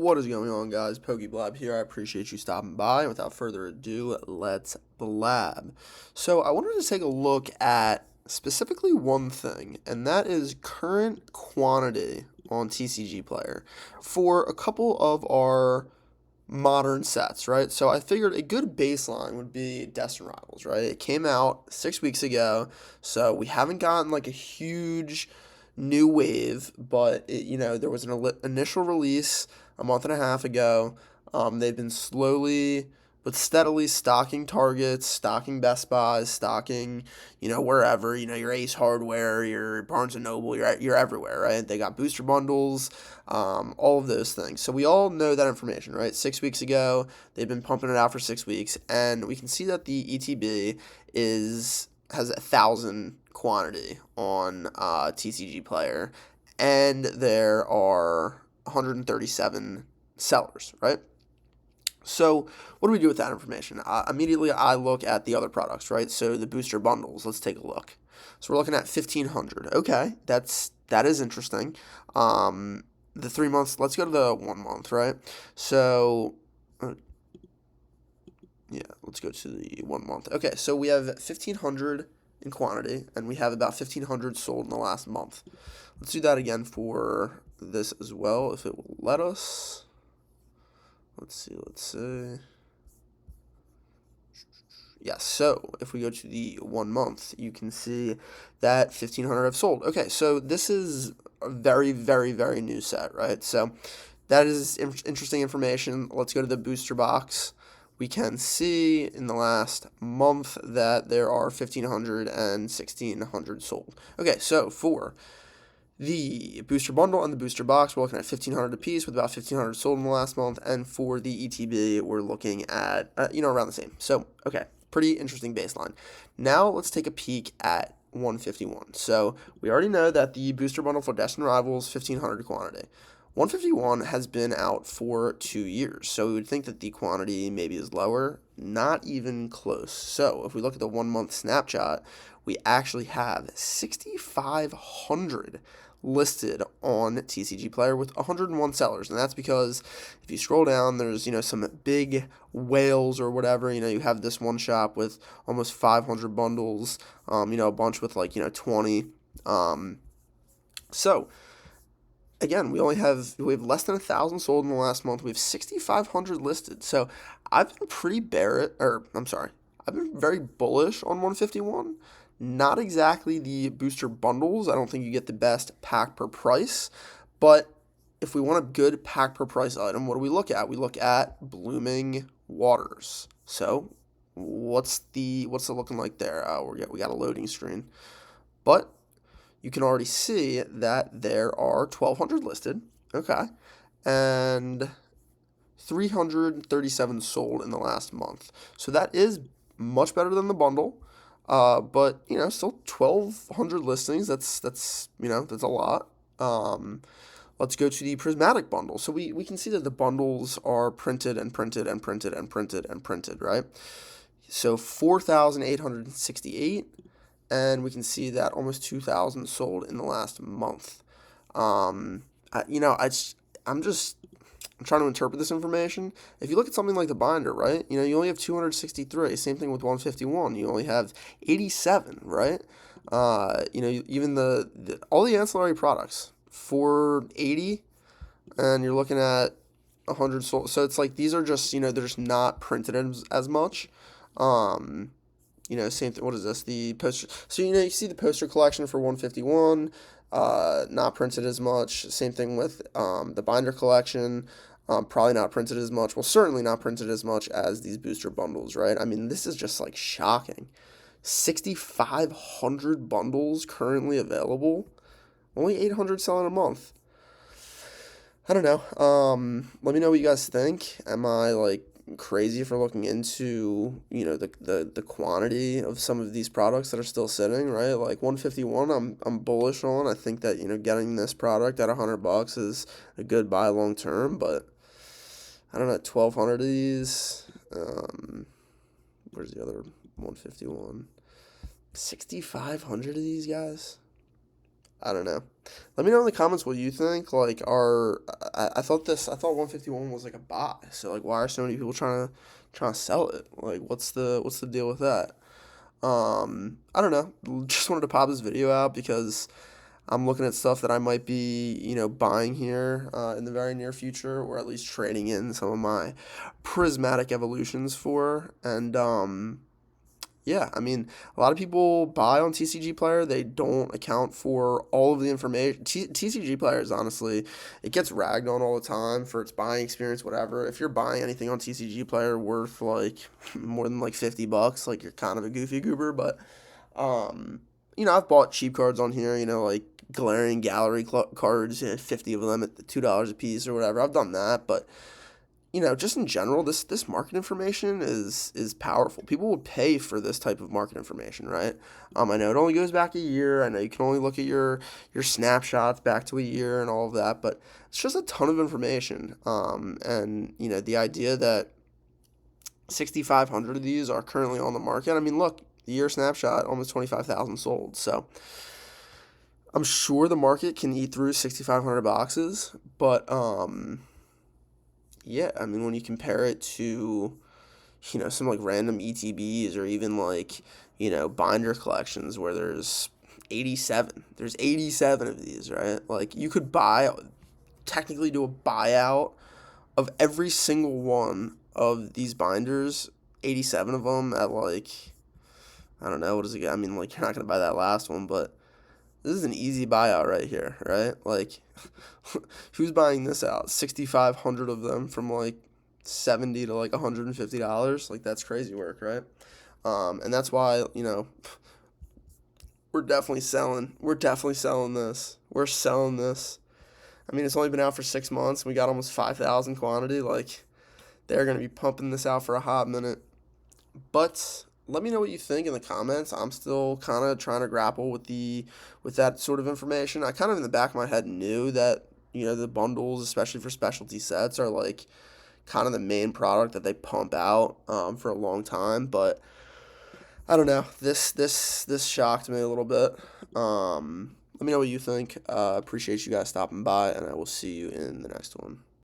What is going on, guys? Blab here. I appreciate you stopping by. And without further ado, let's blab. So I wanted to take a look at specifically one thing, and that is current quantity on TCG Player for a couple of our modern sets, right? So I figured a good baseline would be Destined Rivals, right? It came out 6 weeks ago, so we haven't gotten like a huge new wave, but there was an initial release a month and a half ago. They've been slowly but steadily stocking Targets, stocking Best Buys, stocking, wherever, your Ace Hardware, your Barnes & Noble, you're everywhere, right? They got booster bundles, all of those things. So we all know that information, right? 6 weeks ago, they've been pumping it out for 6 weeks, and we can see that the ETB has 1,000 quantity on TCG Player, and there are 137 sellers, right? So what do we do with that information? Immediately, I look at the other products, right? So the booster bundles. Let's take a look. So we're looking at 1,500. Okay, that is interesting. The 3 months. Let's go to the 1 month, right? So. Yeah, let's go to the 1 month. Okay, so we have 1,500 in quantity, and we have about 1,500 sold in the last month. Let's do that again for this as well, if it will let us. Let's see. Yes, so if we go to the 1 month, you can see that 1,500 have sold. Okay, so this is a very, very, very new set, right? So that is interesting information. Let's go to the booster box. We can see in the last month that there are 1,500 and 1,600 sold. Okay, so for the booster bundle and the booster box, we're looking at 1,500 apiece with about 1,500 sold in the last month. And for the ETB, we're looking at, around the same. So, okay, pretty interesting baseline. Now let's take a peek at 151. So we already know that the booster bundle for Destined Rivals, 1,500 quantity. 151 has been out for 2 years, so we would think that the quantity maybe is lower. Not even close. So if we look at the 1 month snapshot, we actually have 6,500 listed on TCG Player with 101 sellers, and that's because if you scroll down, there's some big whales or whatever. You have this one shop with almost 500 bundles, a bunch with 20. So again, we have less than 1,000 sold in the last month. We have 6,500 listed. So I've been I've been very bullish on 151. Not exactly the booster bundles. I don't think you get the best pack per price. But if we want a good pack per price item, what do we look at? We look at Blooming Waters. So what's it looking like there? We got a loading screen. But you can already see that there are 1,200 listed, okay, and 337 sold in the last month. So that is much better than the bundle, but still 1,200 listings. That's a lot. Let's go to the prismatic bundle. So we can see that the bundles are printed and printed and printed and printed and printed, right? So 4,868. And we can see that almost 2,000 sold in the last month. I'm trying to interpret this information. If you look at something like the binder, right? You only have 263. Same thing with 151. You only have 87, right? Even all the ancillary products, 480, and you're looking at 100 sold. So it's like these are just they're just not printed as much. Same thing. What is this? The poster. So, you see the poster collection for 151, not printed as much. Same thing with the binder collection, probably not printed as much. Well, certainly not printed as much as these booster bundles, right? I mean, this is just shocking. 6,500 bundles currently available, only 800 selling a month. I don't know. Let me know what you guys think. Am I crazy for looking into the quantity of some of these products that are still sitting, right? 151 I'm bullish on. I think that getting this product at $100 is a good buy long term, but I don't know, 1,200 of these, where's the other 151? 6,500 of these guys. I don't know. Let me know in the comments what you think. Like, I thought 151 was like a buy. So like, why are so many people trying to sell it? Like, what's the deal with that? I don't know. Just wanted to pop this video out because I'm looking at stuff that I might be, buying here in the very near future, or at least trading in some of my prismatic evolutions for. And yeah, I mean, a lot of people buy on TCG Player. They don't account for all of the information. TCG Players, honestly, it gets ragged on all the time for its buying experience, whatever. If you're buying anything on TCG Player worth like more than like $50, like you're kind of a goofy goober. But um, I've bought cheap cards on here. Like glaring gallery cards, 50 of them at $2 a piece or whatever. I've done that, but just in general, this market information is powerful. People will pay for this type of market information, right? I know it only goes back a year. I know you can only look at your snapshots back to a year and all of that, but it's just a ton of information. And the idea that 6,500 of these are currently on the market. I mean, look, the year snapshot, almost 25,000 sold. So I'm sure the market can eat through 6,500 boxes, but yeah, I mean, when you compare it to, some like random ETBs or even like, binder collections where there's 87 of these, right? Like you could technically do a buyout of every single one of these binders, 87 of them at like, I don't know, what does it get? I mean, like you're not going to buy that last one, but this is an easy buyout right here, right? Like, who's buying this out? 6,500 of them from like 70 to like $150. Like, that's crazy work, right? And that's why, we're definitely selling. We're definitely selling this. We're selling this. I mean, it's only been out for 6 months. We got almost 5,000 quantity. Like, they're going to be pumping this out for a hot minute. But let me know what you think in the comments. I'm still kind of trying to grapple with that sort of information. I kind of in the back of my head knew that the bundles, especially for specialty sets, are like kind of the main product that they pump out for a long time. But I don't know. This shocked me a little bit. Let me know what you think. Appreciate you guys stopping by, and I will see you in the next one.